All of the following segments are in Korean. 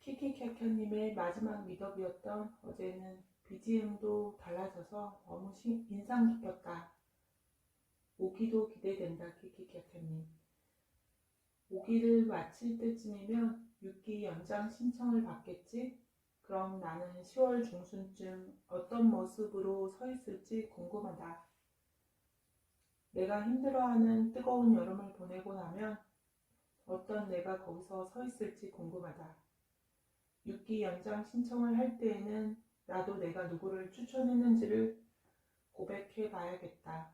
키키캬캬님의 마지막 미더비였던 어제는 BGM도 달라져서 너무 인상 깊었다. 오기도 기대된다. 키키캬캬님. 오기를 마칠 때쯤이면 6기 연장 신청을 받겠지? 그럼 나는 10월 중순쯤 어떤 모습으로 서 있을지 궁금하다. 내가 힘들어하는 뜨거운 여름을 보내고 나면 어떤 내가 거기서 서 있을지 궁금하다. 6기 연장 신청을 할 때에는 나도 내가 누구를 추천했는지를 고백해 봐야겠다.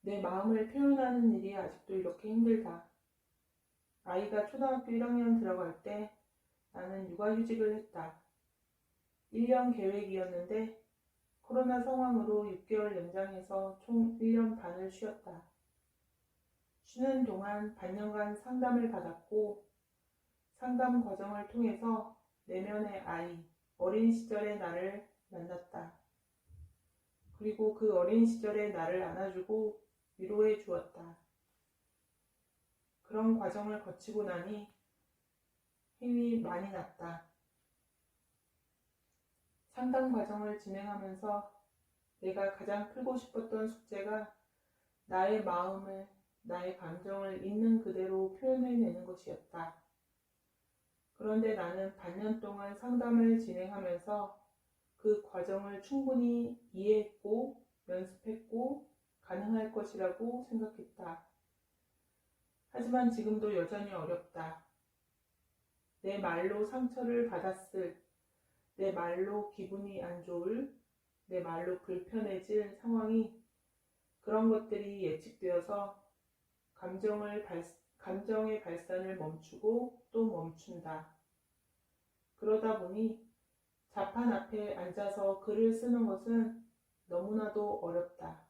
내 마음을 표현하는 일이 아직도 이렇게 힘들다. 아이가 초등학교 1학년 들어갈 때 나는 육아휴직을 했다. 1년 계획이었는데 코로나 상황으로 6개월 연장해서 총 1년 반을 쉬었다. 쉬는 동안 반년간 상담을 받았고 상담 과정을 통해서 내면의 아이, 어린 시절의 나를 만났다. 그리고 그 어린 시절의 나를 안아주고 위로해 주었다. 그런 과정을 거치고 나니 힘이 많이 났다. 상담 과정을 진행하면서 내가 가장 풀고 싶었던 숙제가 나의 마음을, 나의 감정을 있는 그대로 표현해내는 것이었다. 그런데 나는 반년 동안 상담을 진행하면서 그 과정을 충분히 이해했고 연습했고 가능할 것이라고 생각했다. 하지만 지금도 여전히 어렵다. 내 말로 상처를 받았을, 내 말로 기분이 안 좋을, 내 말로 불편해질 상황이 그런 것들이 예측되어서 감정의 발산을 멈추고 또 멈춘다. 그러다 보니 자판 앞에 앉아서 글을 쓰는 것은 너무나도 어렵다.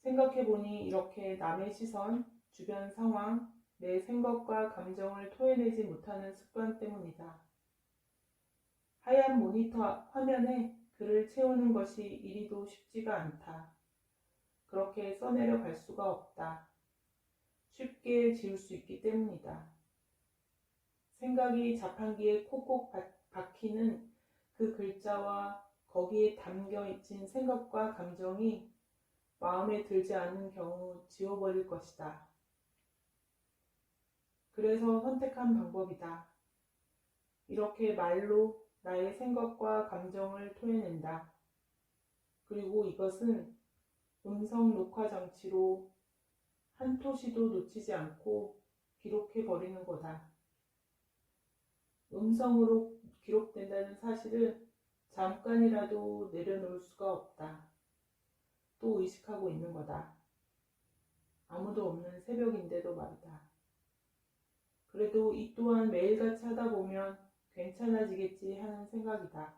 생각해보니 이렇게 남의 시선, 주변 상황, 내 생각과 감정을 토해내지 못하는 습관 때문이다. 하얀 모니터 화면에 글을 채우는 것이 이리도 쉽지가 않다. 그렇게 써내려 갈 수가 없다. 쉽게 지울 수 있기 때문이다. 생각이 자판기에 콕콕 박히는 그 글자와 거기에 담겨있진 생각과 감정이 마음에 들지 않는 경우 지워버릴 것이다. 그래서 선택한 방법이다. 이렇게 말로 나의 생각과 감정을 토해낸다. 그리고 이것은 음성 녹화 장치로 한 토시도 놓치지 않고 기록해버리는 거다. 음성으로 기록된다는 사실을 잠깐이라도 내려놓을 수가 없다. 또 의식하고 있는 거다. 아무도 없는 새벽인데도 말이다. 그래도 이 또한 매일같이 하다 보면 괜찮아지겠지 하는 생각이다.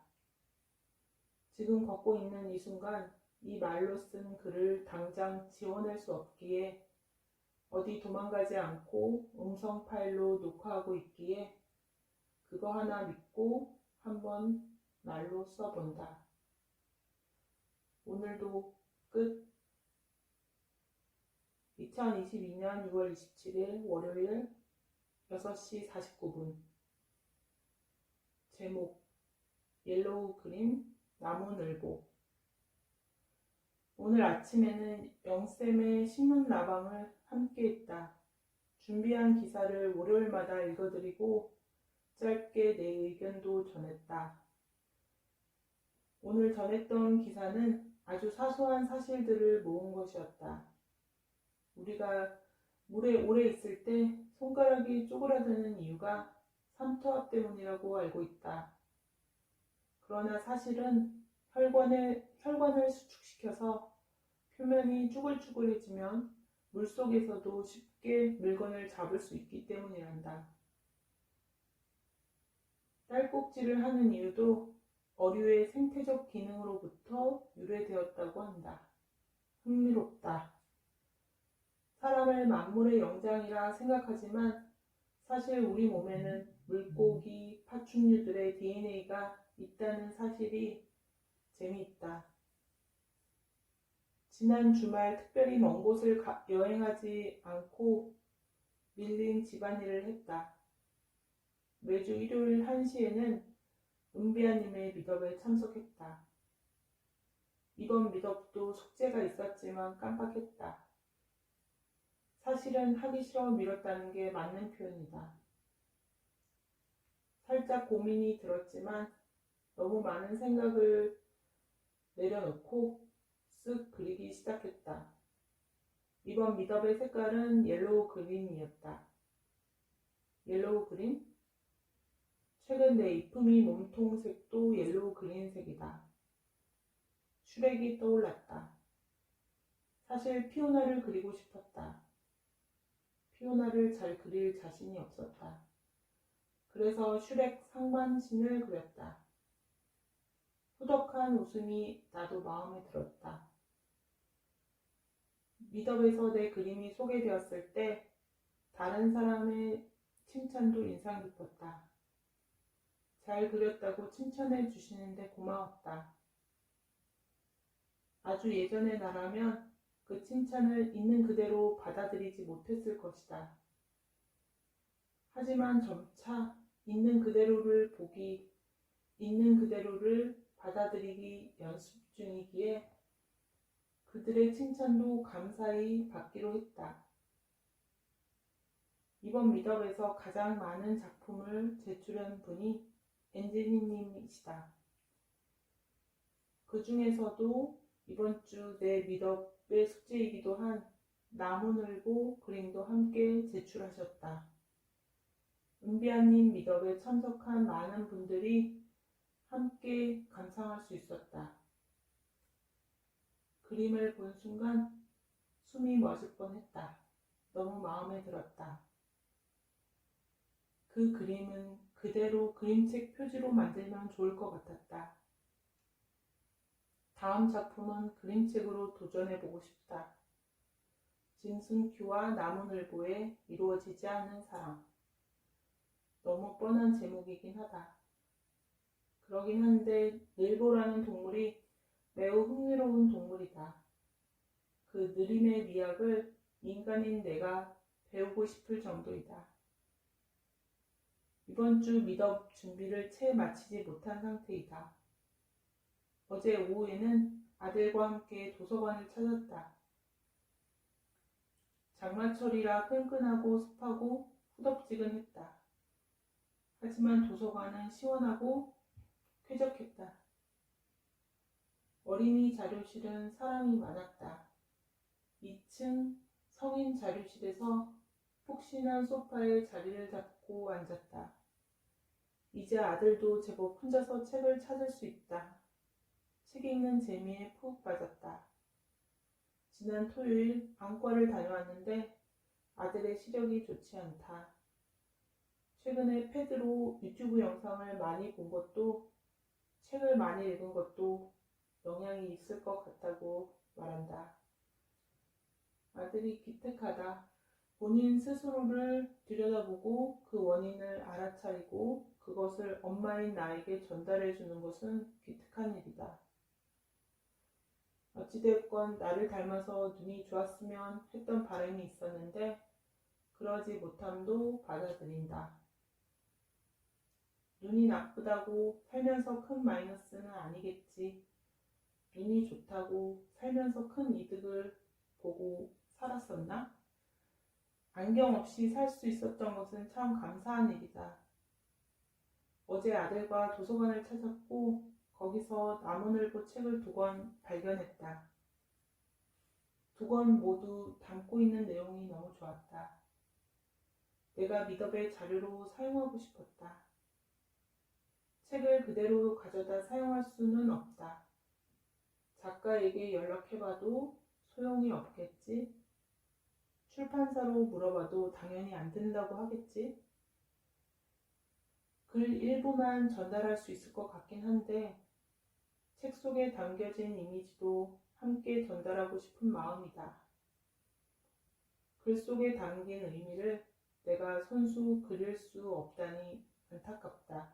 지금 걷고 있는 이 순간 이 말로 쓴 글을 당장 지워낼 수 없기에 어디 도망가지 않고 음성 파일로 녹화하고 있기에 그거 하나 믿고 한번 말로 써본다. 오늘도 끝. 2022년 6월 27일 월요일 6시 49분. 제목 옐로우 그린 나무늘보. 오늘 아침에는 영쌤의 신문 라방을 함께 했다. 준비한 기사를 월요일마다 읽어드리고 짧게 내 의견도 전했다. 오늘 전했던 기사는 아주 사소한 사실들을 모은 것이었다. 우리가 물에 오래 있을 때 손가락이 쪼그라드는 이유가 삼투압 때문이라고 알고 있다. 그러나 사실은 혈관을 수축시켜서 표면이 쭈글쭈글해지면 물속에서도 쉽게 물건을 잡을 수 있기 때문이란다. 딸꾹질을 하는 이유도 어류의 생태적 기능으로부터 유래되었다고 한다. 흥미롭다. 사람을 만물의 영장이라 생각하지만 사실 우리 몸에는 물고기, 파충류들의 DNA가 있다는 사실이 재미있다. 지난 주말 특별히 먼 곳을 여행하지 않고 밀린 집안일을 했다. 매주 일요일 1시에는 은비아님의 미덕에 참석했다. 이번 미덕도 숙제가 있었지만 깜빡했다. 사실은 하기 싫어 미뤘다는 게 맞는 표현이다. 살짝 고민이 들었지만 너무 많은 생각을 내려놓고 쓱 그리기 시작했다. 이번 미덕의 색깔은 옐로우 그린이었다. 옐로우 그린? 최근 내 이품이 몸통색도 옐로우 그린색이다. 슈렉이 떠올랐다. 사실 피오나를 그리고 싶었다. 피오나를 잘 그릴 자신이 없었다. 그래서 슈렉 상반신을 그렸다. 후덕한 웃음이 나도 마음에 들었다. 미덕에서 내 그림이 소개되었을 때 다른 사람의 칭찬도 인상 깊었다. 잘 그렸다고 칭찬해 주시는데 고마웠다. 아주 예전의 나라면 그 칭찬을 있는 그대로 받아들이지 못했을 것이다. 하지만 점차 있는 그대로를 보기, 있는 그대로를 받아들이기 연습 중이기에 그들의 칭찬도 감사히 받기로 했다. 이번 미덕에서 가장 많은 작품을 제출한 분이 엔지니님이시다. 그 중에서도 이번 주 내 미덕의 숙제이기도 한 나무늘보 그림도 함께 제출하셨다. 은비아님 미덕에 참석한 많은 분들이 함께 감상할 수 있었다. 그림을 본 순간 숨이 멎을 뻔했다. 너무 마음에 들었다. 그 그림은 그대로 그림책 표지로 만들면 좋을 것 같았다. 다음 작품은 그림책으로 도전해보고 싶다. 진순큐와 나무늘보에 이루어지지 않는 사랑. 너무 뻔한 제목이긴 하다. 그러긴 한데 늘보라는 동물이 매우 흥미로운 동물이다. 그 느림의 미학을 인간인 내가 배우고 싶을 정도이다. 이번 주 미덕 준비를 채 마치지 못한 상태이다. 어제 오후에는 아들과 함께 도서관을 찾았다. 장마철이라 끈끈하고 습하고 후덥지근했다. 하지만 도서관은 시원하고 쾌적했다. 어린이 자료실은 사람이 많았다. 2층 성인 자료실에서 푹신한 소파에 자리를 잡고 앉았다. 이제 아들도 제법 혼자서 책을 찾을 수 있다. 책 읽는 재미에 푹 빠졌다. 지난 토요일 안과를 다녀왔는데 아들의 시력이 좋지 않다. 최근에 패드로 유튜브 영상을 많이 본 것도 책을 많이 읽은 것도 영향이 있을 것 같다고 말한다. 아들이 기특하다. 본인 스스로를 들여다보고 그 원인을 알아차리고 그것을 엄마인 나에게 전달해 주는 것은 기특한 일이다. 어찌되었건 나를 닮아서 눈이 좋았으면 했던 바람이 있었는데 그러지 못함도 받아들인다. 눈이 나쁘다고 살면서 큰 마이너스는 아니겠지. 눈이 좋다고 살면서 큰 이득을 보고 살았었나? 안경 없이 살 수 있었던 것은 참 감사한 일이다. 어제 아들과 도서관을 찾았고 거기서 나무늘보 책을 2권 발견했다. 2권 모두 담고 있는 내용이 너무 좋았다. 내가 미덕의 자료로 사용하고 싶었다. 책을 그대로 가져다 사용할 수는 없다. 작가에게 연락해봐도 소용이 없겠지? 출판사로 물어봐도 당연히 안 된다고 하겠지? 글 일부만 전달할 수 있을 것 같긴 한데 책 속에 담겨진 이미지도 함께 전달하고 싶은 마음이다. 글 속에 담긴 의미를 내가 손수 그릴 수 없다니 안타깝다.